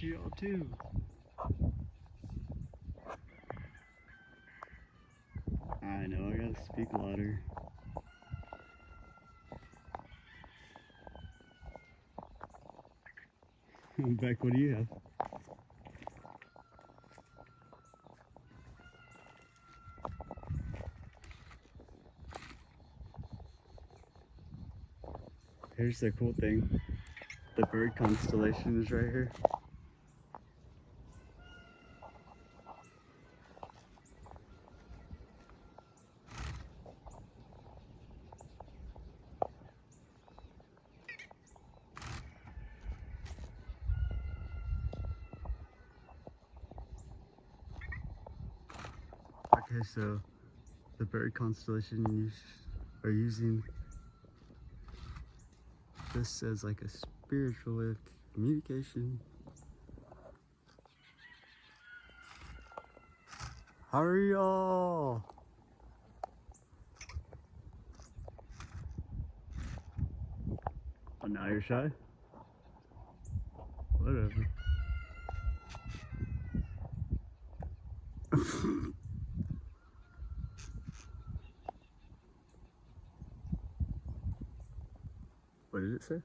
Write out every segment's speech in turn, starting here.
to y'all too. I know, I gotta speak louder. Beck, what do you have? Here's the cool thing. The bird constellation is right here. Okay, so the bird constellation are using this as like a spiritual way of communication. Hurry y'all! Oh, now you're shy? Whatever. What did it say?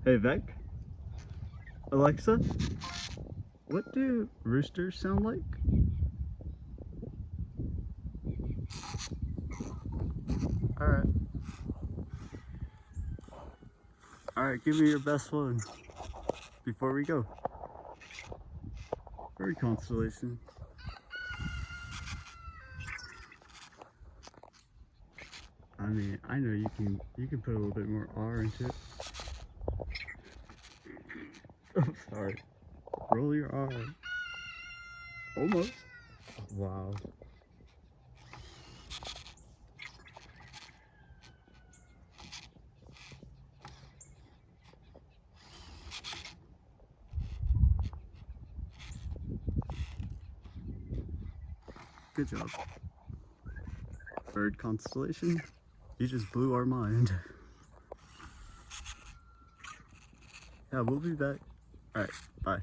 Hey Vec? Alexa? What do roosters sound like? Alright. Alright, give me your best one before we go. Bird constellation. I mean, I know you can put a little bit more R into it. Oh, sorry. Roll your R. Almost. Wow. Good job. Bird constellation. You just blew our mind. Yeah, we'll be back. Alright, bye.